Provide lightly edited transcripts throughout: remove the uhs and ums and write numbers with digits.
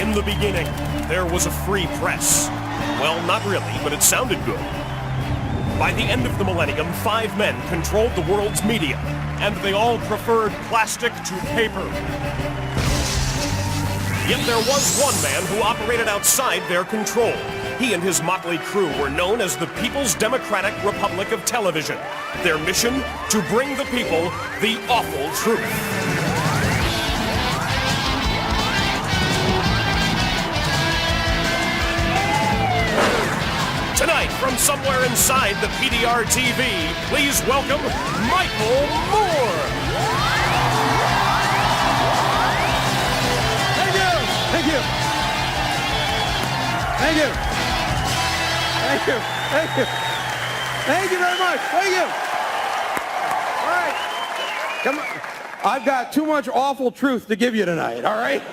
In the beginning, there was a free press. Well, not really, but it sounded good. By the end of the millennium, 5 men controlled the world's media, and they all preferred plastic to paper. Yet there was one man who operated outside their control. He and his motley crew were known as the People's Democratic Republic of Television. Their mission? To bring the people the awful truth. Tonight, from somewhere inside the PDR TV, please welcome Michael Moore. Thank you. Thank you. Thank you. Thank you. Thank you. Thank you very much. Thank you. All right. Come on. I've got too much awful truth to give you tonight, all right?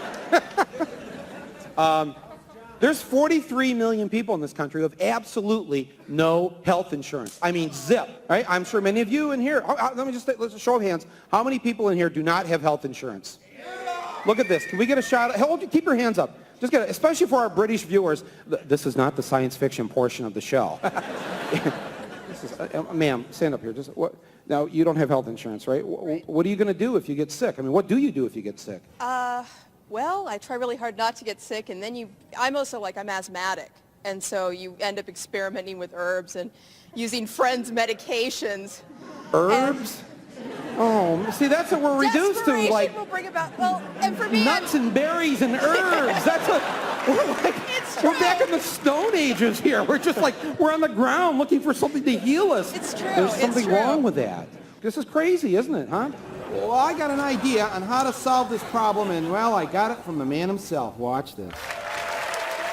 There's 43 million people in this country who have absolutely no health insurance. I mean, zip, right? I'm sure many of you in here, let's show of hands. How many people in here do not have health insurance? Look at this. Can we get a shot? Keep your hands up. Just get it, especially for our British viewers. This is not the science fiction portion of the show. Ma'am, stand up here. Now, you don't have health insurance, right? What are you going to do if you get sick? I mean, what do you do if you get sick? Well, I try really hard not to get sick, and then I'm also I'm asthmatic, and so you end up experimenting with herbs and using friends' medications. Herbs? Oh, see, that's what we're reduced to, like, will bring about, well, and for me, nuts and berries and herbs. That's what, we're back in the Stone Ages here. We're just we're on the ground looking for something to heal us. It's true. There's something wrong with that. This is crazy, isn't it, huh? Well, I got an idea on how to solve this problem, and, well, I got it from the man himself. Watch this.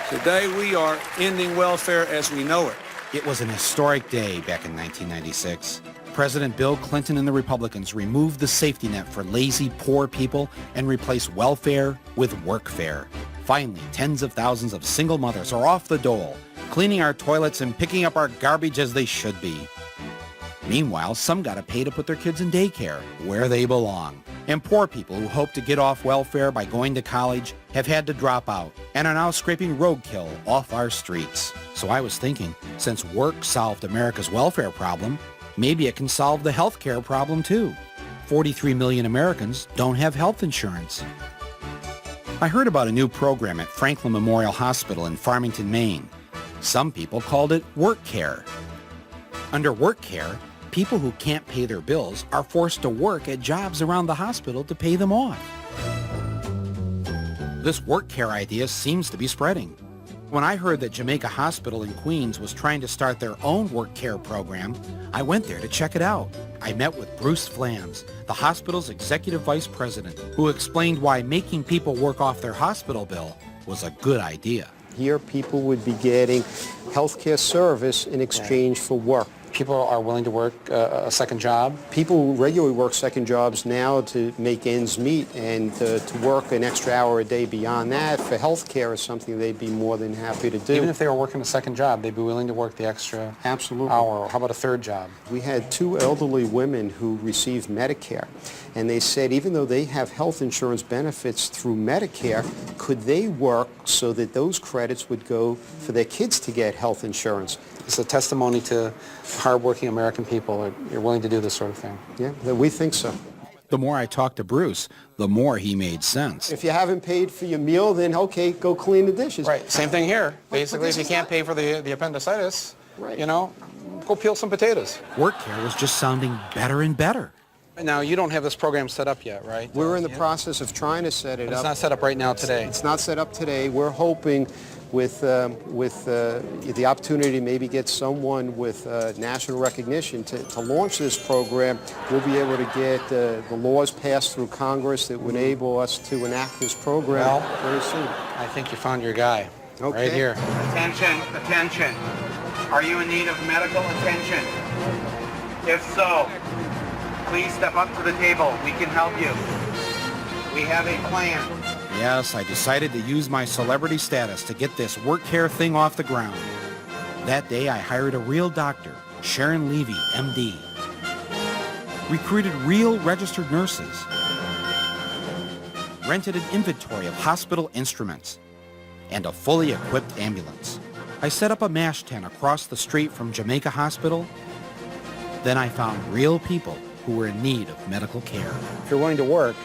Today we are ending welfare as we know it. It was an historic day back in 1996. President Bill Clinton and the Republicans removed the safety net for lazy, poor people and replaced welfare with workfare. Finally, tens of thousands of single mothers are off the dole, cleaning our toilets and picking up our garbage as they should be. Meanwhile, some gotta pay to put their kids in daycare, where they belong. And poor people who hope to get off welfare by going to college have had to drop out and are now scraping roadkill off our streets. So I was thinking, since work solved America's welfare problem, maybe it can solve the health care problem too. 43 million Americans don't have health insurance. I heard about a new program at Franklin Memorial Hospital in Farmington, Maine. Some people called it Work Care. Under Work Care, people who can't pay their bills are forced to work at jobs around the hospital to pay them off. This Work Care idea seems to be spreading. When I heard that Jamaica Hospital in Queens was trying to start their own Work Care program, I went there to check it out. I met with Bruce Flams, the hospital's executive vice president, who explained why making people work off their hospital bill was a good idea. Here, people would be getting health care service in exchange for work. People are willing to work a second job. People regularly work second jobs now to make ends meet, and to work an extra hour a day beyond that for health care is something they'd be more than happy to do. Even if they were working a second job, they'd be willing to work the extra Absolutely. hour. Or how about a third job? We had 2 elderly women who received Medicare, and they said even though they have health insurance benefits through Medicare, could they work so that those credits would go for their kids to get health insurance? It's a testimony to hardworking American people. You're willing to do this sort of thing. Yeah, we think so. The more I talked to Bruce, the more he made sense. If you haven't paid for your meal, then okay, go clean the dishes. Right, same thing here. Basically, if you can't pay for the appendicitis, Right. Go peel some potatoes. Work Care was just sounding better and better. Now, you don't have this program set up yet, right? We're in the process of trying to set it up. It's not set up right now today. It's not set up today. We're hoping with the opportunity to maybe get someone with national recognition to launch this program, we'll be able to get the laws passed through Congress that would enable us to enact this program very soon. I think you found your guy. Okay. Right here. Attention, attention. Are you in need of medical attention? If so, please step up to the table. We can help you. We have a plan. Yes, I decided to use my celebrity status to get this Work Care thing off the ground. That day, I hired a real doctor, Sharon Levy, MD. Recruited real registered nurses. Rented an inventory of hospital instruments. and a fully equipped ambulance. I set up a MASH tent across the street from Jamaica Hospital. Then I found real people who were in need of medical care. If you're willing to work,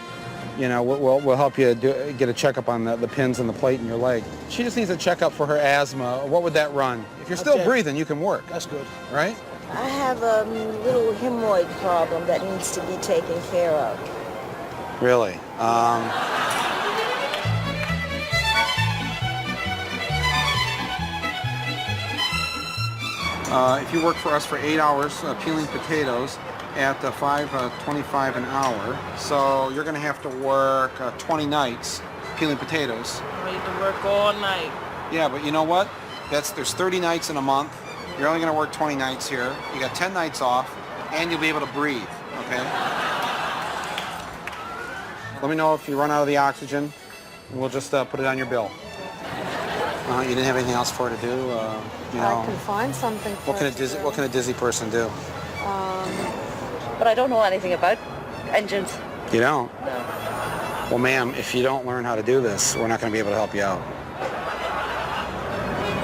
you know, we'll help you get a checkup on the pins and the plate in your leg. She just needs a checkup for her asthma. What would that run? If you're still breathing, you can work. That's good. Right? I have a little hemorrhoid problem that needs to be taken care of. Really? If you work for us for 8 hours peeling potatoes at $5.25 an hour, so you're going to have to work 20 nights peeling potatoes. I need to work all night. Yeah, but you know what? There's 30 nights in a month. You're only going to work 20 nights here. You got 10 nights off, and you'll be able to breathe. Okay? Let me know if you run out of the oxygen, and we'll just put it on your bill. You didn't have anything else for her to do? You know, I can find something for what can a dizzy person do? But I don't know anything about engines. You don't? No. Well, ma'am, if you don't learn how to do this, we're not going to be able to help you out.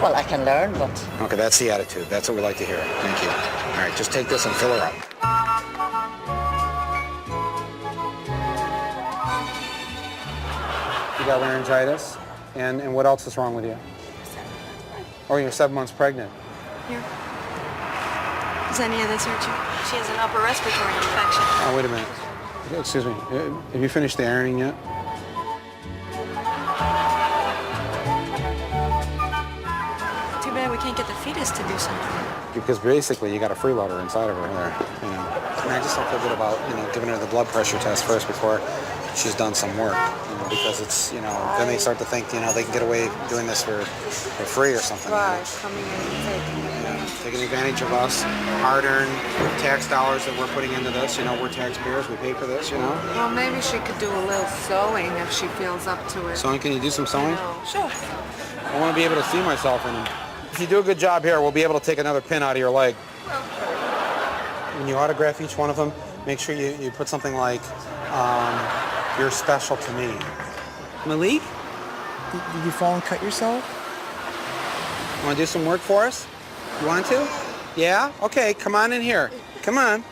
Well, I can learn, but... Okay, that's the attitude. That's what we like to hear. Thank you. All right, just take this and fill her up. You got laryngitis? And what else is wrong with you? Oh, you're 7 months pregnant. Here. Is any of this hurt you? She has an upper respiratory infection. Oh, wait a minute. Excuse me. Have you finished the ironing yet? Too bad we can't get the fetus to do something. Because basically you got a freeloader inside of her there, you know. And I just don't feel good about, you know, giving her the blood pressure test first before she's done some work, you know, because it's, you know, then they start to think, you know, they can get away doing this for free or something. Right, coming in and taking advantage of us, hard-earned tax dollars that we're putting into this. You know, we're taxpayers, we pay for this, you know. Well, maybe she could do a little sewing if she feels up to it. Sewing, can you do some sewing? Sure. I want to be able to see myself in them. If you do a good job here, we'll be able to take another pin out of your leg. When you autograph each one of them, make sure you put something like, you're special to me. Malik, did you fall and cut yourself? Want to do some work for us? You want to? Yeah? Okay, come on in here. Come on.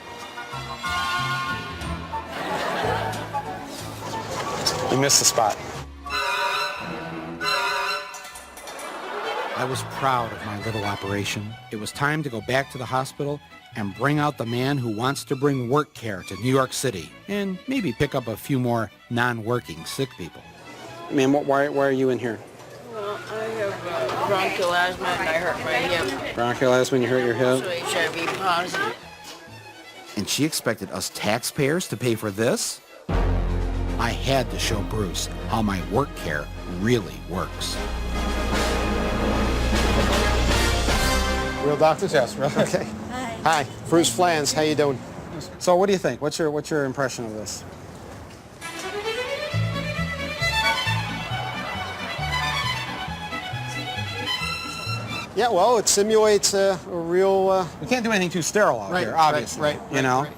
You missed the spot. I was proud of my little operation. It was time to go back to the hospital and bring out the man who wants to bring work care to New York City and maybe pick up a few more non-working sick people. Ma'am, why are you in here? Well, I have bronchial asthma and I hurt my hip. Bronchial asthma and you hurt your hip? So HIV positive. And she expected us taxpayers to pay for this? I had to show Bruce how my work care really works. Real doctors? Yes, real. Okay. Hi, Bruce Flans. How you doing? So what do you think? What's your impression of this? Yeah, well, it simulates a real... We can't do anything too sterile out here, obviously. Right, you know? right.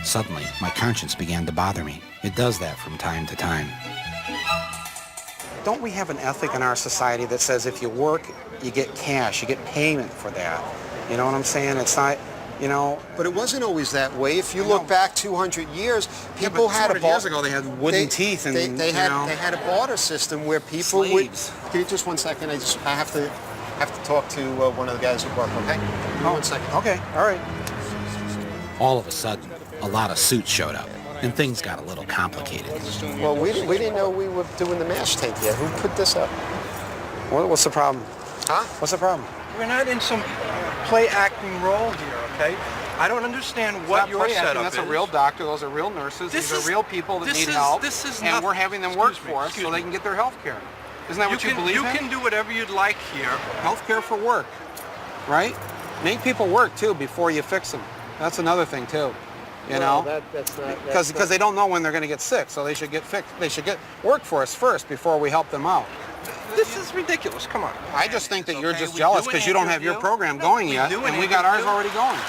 Suddenly, my conscience began to bother me. It does that from time to time. Don't we have an ethic in our society that says if you work, you get cash, you get payment for that? You know what I'm saying? It's not, you know... But it wasn't always that way. If you look back 200 years, people had a... 200 years ago, they had wooden teeth and, they had a barter system where people slaves. would... Can you just 1 second? I have to talk to one of the guys at work, okay? Give me 1 second. Okay, all right. All of a sudden, a lot of suits showed up, and things got a little complicated. Well, we didn't know we were doing the MASH tank yet. Who put this up? What's the problem? Huh? What's the problem? We're not in some play-acting role here, okay? I don't understand what your setup is. That's a real doctor. Those are real nurses. These are real people that need help. And we're having them work for us so they can get their health care. Isn't that what you believe in? You can do whatever you'd like here. Health care for work, right? Make people work, too, before you fix them. That's another thing, too. You know? Because they don't know when they're going to get sick, so they should get fixed. They should get work for us first before we help them out. This is ridiculous. Come on. I just think that you're just jealous because you don't have your program going yet, and we got ours already going.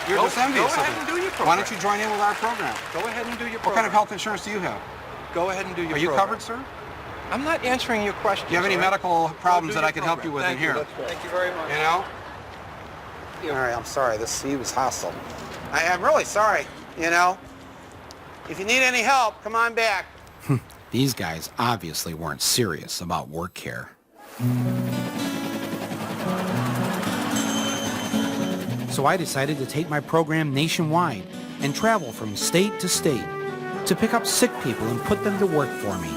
You're just envious of it. Go ahead and do your program. Why don't you join in with our program? Go ahead and do your program. What kind of health insurance do you have? Go ahead and do your program. Are you covered, sir? I'm not answering your question. Do you have any medical problems that I can help you with in here? Thank you very much. You know? All right, I'm sorry. He was hostile. I'm really sorry, you know? If you need any help, come on back. These guys obviously weren't serious about work care. So I decided to take my program nationwide and travel from state to state to pick up sick people and put them to work for me.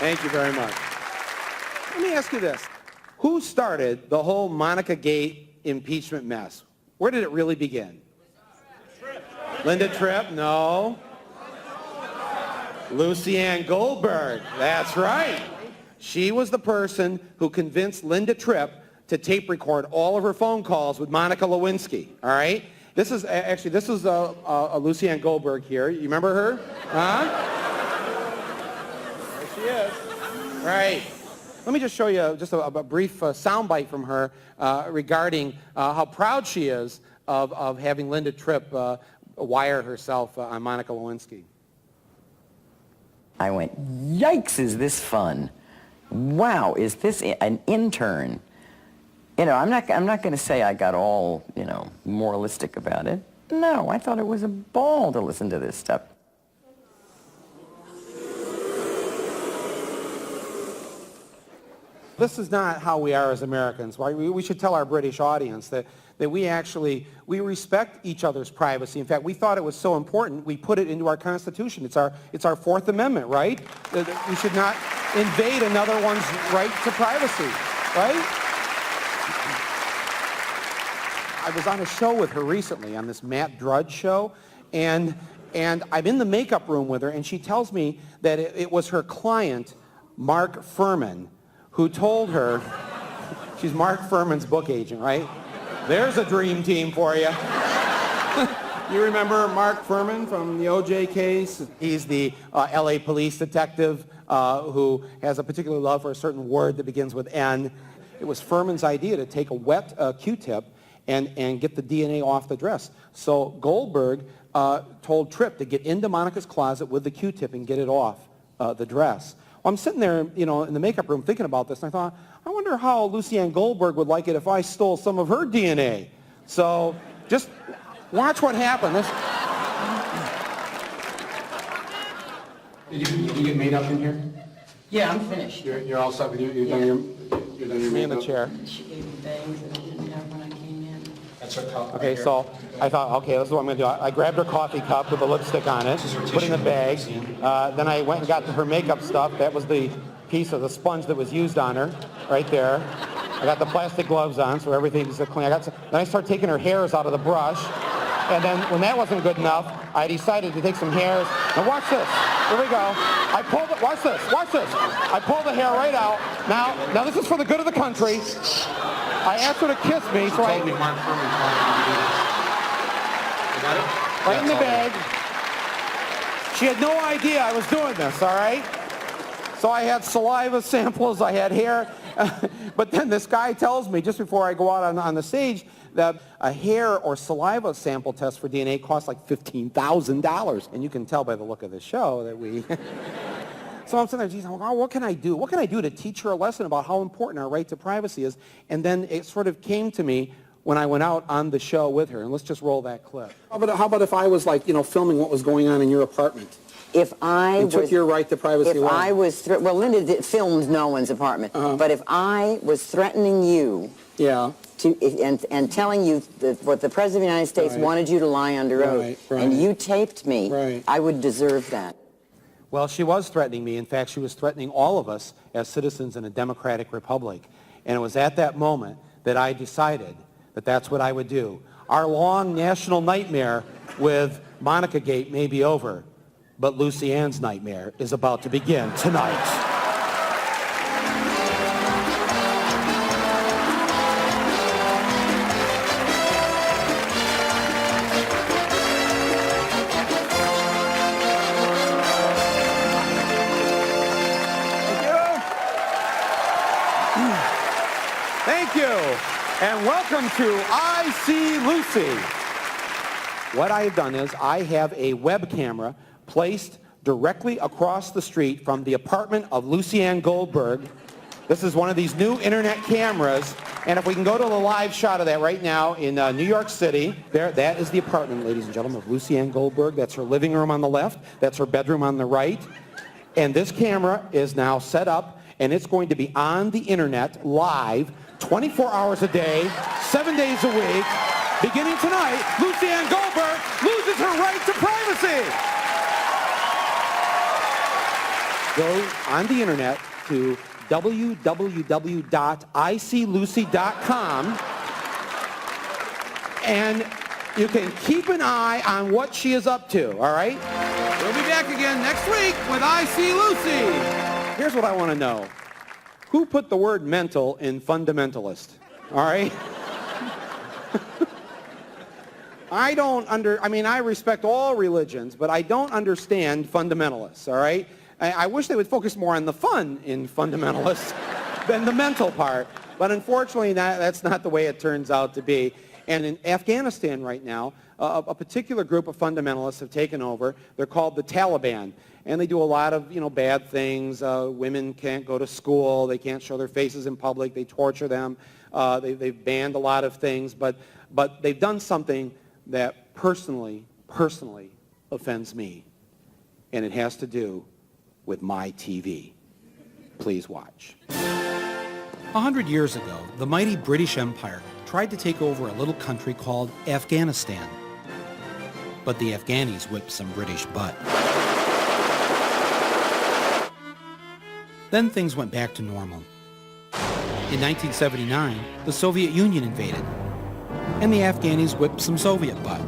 Thank you very much. Let me ask you this. Who started the whole Monica Gate impeachment mess? Where did it really begin? Linda Tripp? No. Lucy Ann Goldberg. That's right. She was the person who convinced Linda Tripp to tape record all of her phone calls with Monica Lewinsky. All right? This is Lucy Ann Goldberg here. You remember her? Huh? There she is. Right. Let me just show you just a brief soundbite from her regarding how proud she is of having Linda Tripp wire herself on Monica Lewinsky. I went, yikes, is this fun? Wow, is this an intern? You know, I'm not going to say I got all, you know, moralistic about it. No, I thought it was a ball to listen to this stuff. This is not how we are as Americans. We should tell our British audience that we respect each other's privacy. In fact, we thought it was so important, we put it into our Constitution. It's our Fourth Amendment, right? We should not invade another one's right to privacy, right? I was on a show with her recently, on this Matt Drudge show, and I'm in the makeup room with her, and she tells me that it was her client, Mark Furman, who told her, she's Mark Furman's book agent, right? There's a dream team for you. You remember Mark Furman from the O.J. case? He's the L.A. police detective who has a particular love for a certain word that begins with N. It was Furman's idea to take a wet Q-tip and get the DNA off the dress. So Goldberg told Tripp to get into Monica's closet with the Q-tip and get it off the dress. Well, I'm sitting there, you know, in the makeup room thinking about this, and I thought, I wonder how Lucy Ann Goldberg would like it if I stole some of her DNA. So just watch what happened. Did you get made up in here? Yeah, I'm finished. You're all set with you? You're done your Me in the chair. She gave me bangs that I didn't have when I came in. That's her cup. Okay, so I thought, okay, this is what I'm going to do. I grabbed her coffee cup with the lipstick on it, put it in the bag. Then I went and got her makeup stuff. That was the piece of the sponge that was used on her, right there. I got the plastic gloves on, so everything's clean. Then I started taking her hairs out of the brush. And then when that wasn't good enough, I decided to take some hairs. Now watch this. Here we go. I pulled it. Watch this. Watch this. I pulled the hair right out. Now this is for the good of the country. I asked her to kiss me, so I... Mark Furman told me to do this. You got it? Right in the bag. She had no idea I was doing this, all right? So I had saliva samples, I had hair. But then this guy tells me, just before I go out on the stage, that a hair or saliva sample test for DNA costs like $15,000. And you can tell by the look of the show that we... So I'm sitting there, geez, what can I do? What can I do to teach her a lesson about how important our right to privacy is? And then it sort of came to me, when I went out on the show with her. And let's just roll that clip. How about if I was, like, filming what was going on in your apartment? If I took your right to privacy away. If I was, well, Linda filmed no one's apartment. But if I was threatening you, and telling you what the President of the United States wanted you to lie under oath, and you taped me, I would deserve that. Well, she was threatening me. In fact, she was threatening all of us as citizens in a democratic republic. And it was at that moment that I decided that that's what I would do. Our long national nightmare with Monica Gate may be over, but Lucy Ann's nightmare is about to begin tonight. Thank you, and welcome to I See Lucy. What I have done is I have a web camera placed directly across the street from the apartment of Lucy Ann Goldberg. This is one of these new internet cameras, and if we can go to the live shot of that right now in New York City, that is the apartment, ladies and gentlemen, of Lucy Ann Goldberg. That's her living room on the left. That's her bedroom on the right. And this camera is now set up, and it's going to be on the internet live 24 hours a day, 7 days a week. Beginning tonight, Lucy Ann Goldberg loses her right to privacy. Go on the internet to www.iclucy.com, and you can keep an eye on what she is up to, all right? We'll be back again next week with I See Lucy. Here's what I want to know. Who put the word mental in fundamentalist? All right? I respect all religions, but I don't understand fundamentalists, all right? I wish they would focus more on the fun in fundamentalists than the mental part. But unfortunately, that's not the way it turns out to be. And in Afghanistan right now, a particular group of fundamentalists have taken over. They're called the Taliban. And they do a lot of, bad things. Women can't go to school. They can't show their faces in public. They torture them. They've banned a lot of things. But they've done something that personally offends me. And it has to do with my TV. Please watch. 100 years ago, the mighty British Empire tried to take over a little country called Afghanistan. But the Afghanis whipped some British butt. Then things went back to normal. In 1979, the Soviet Union invaded, and the Afghanis whipped some Soviet butt.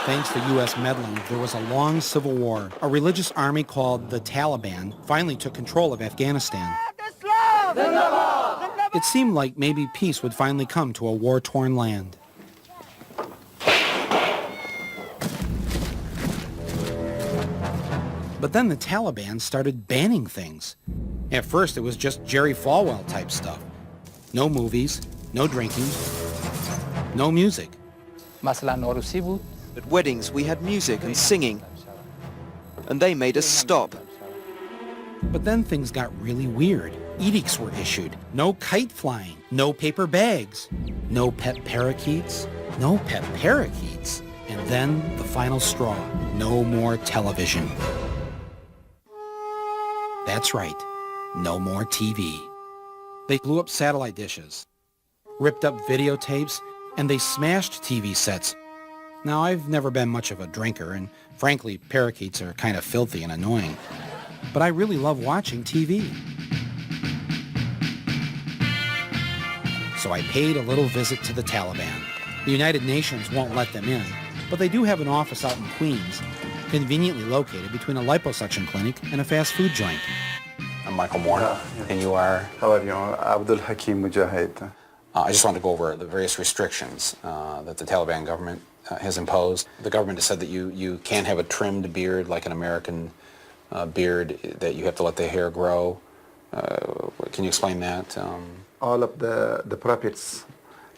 Thanks to U.S. meddling, there was a long civil war. A religious army called the Taliban finally took control of Afghanistan. It seemed like maybe peace would finally come to a war-torn land. But then the Taliban started banning things. At first, it was just Jerry Falwell type stuff. No movies, no drinking, no music. At weddings, we had music and singing, and they made us stop. But then things got really weird. Edicts were issued. No kite flying, no paper bags, no pet parakeets, no pet parakeets. And then the final straw, no more television. That's right, no more TV. They blew up satellite dishes, ripped up videotapes, and they smashed TV sets. Now, I've never been much of a drinker, and frankly, parakeets are kind of filthy and annoying. But I really love watching TV. So I paid a little visit to the Taliban. The United Nations won't let them in, but they do have an office out in Queens, conveniently located between a liposuction clinic and a fast food joint. I'm Michael Moore, and you are? How are you? Abdul Hakim Mujahid. I just wanted to go over the various restrictions that the Taliban government has imposed. The government has said that you can't have a trimmed beard like an American beard, that you have to let the hair grow. Can you explain that? All of the prophets,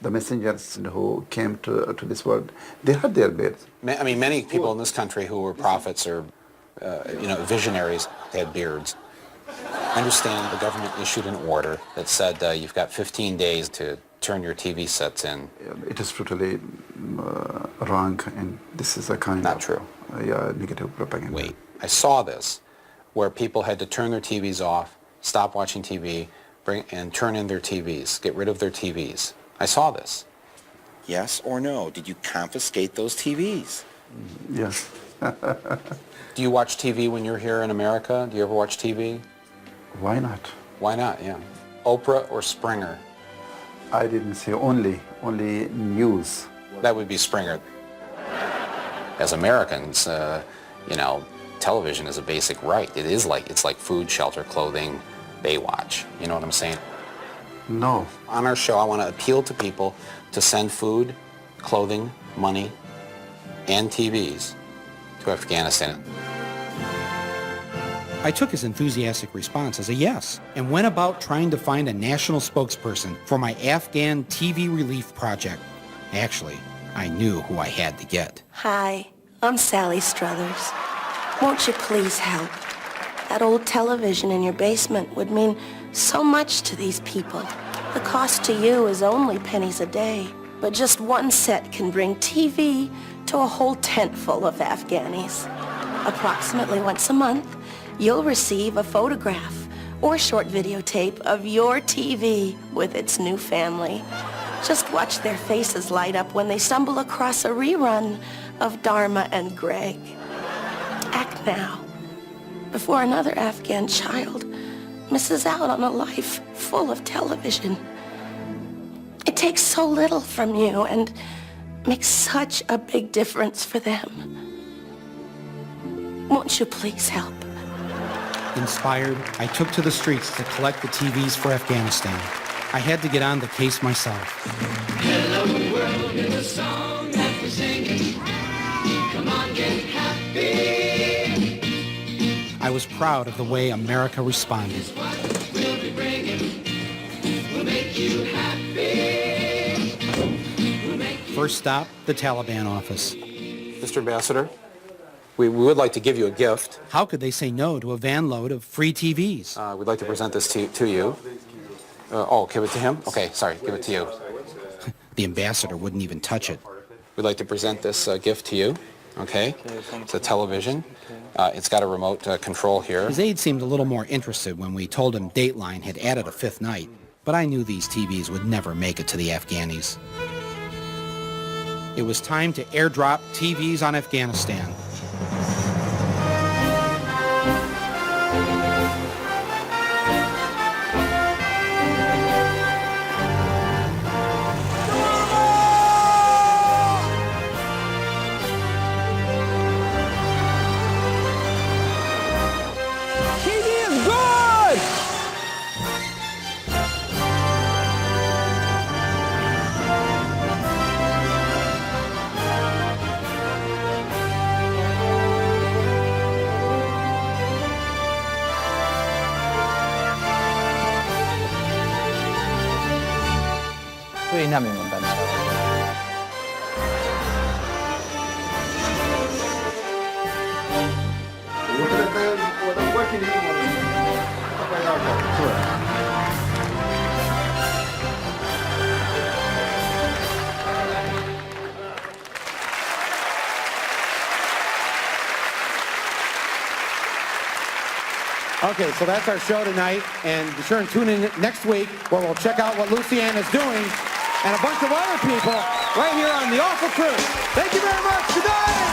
the messengers who came to this world, they had their beards. I mean, many people in this country who were prophets or visionaries had beards. I understand the government issued an order that said you've got 15 days to turn your TV sets in. It is totally wrong, and this is a kind Not of true. Negative propaganda. Wait, I saw this where people had to turn their TVs off, stop watching TV, and turn in their TVs, get rid of their TVs. I saw this. Yes or no? Did you confiscate those TVs? Yes. Do you watch TV when you're here in America? Do you ever watch TV? Why not? Why not, yeah. Oprah or Springer? I didn't say only news. That would be Springer. As Americans, you know, television is a basic right. It's like food, shelter, clothing, Baywatch. You know what I'm saying? No. On our show, I want to appeal to people to send food, clothing, money, and TVs to Afghanistan. I took his enthusiastic response as a yes and went about trying to find a national spokesperson for my Afghan TV relief project. Actually, I knew who I had to get. Hi, I'm Sally Struthers. Won't you please help? That old television in your basement would mean so much to these people. The cost to you is only pennies a day, but just one set can bring TV to a whole tent full of Afghanis. Approximately once a month, you'll receive a photograph or short videotape of your TV with its new family. Just watch their faces light up when they stumble across a rerun of Dharma and Greg. Act now, before another Afghan child misses out on a life full of television. It takes so little from you and makes such a big difference for them. Won't you please help? Inspired, I took to the streets to collect the TVs for Afghanistan. I had to get on the case myself. Hello world is a song that we're singing. Come on, get happy. I was proud of the way America responded. We'll be bringing. We'll make you happy. First stop, the Taliban office. Mr. Ambassador, we would like to give you a gift. How could they say no to a van load of free TVs? We'd like to present this to you. Give it to him? Okay, sorry, give it to you. The ambassador wouldn't even touch it. We'd like to present this gift to you, okay? It's a television. It's got a remote control here. His aide seemed a little more interested when we told him Dateline had added a fifth night, but I knew these TVs would never make it to the Afghanis. It was time to airdrop TVs on Afghanistan. Okay, so that's our show tonight, and be sure and tune in next week where we'll check out what Lucianne is doing and a bunch of other people right here on The Awful Truth. Thank you very much. Good night.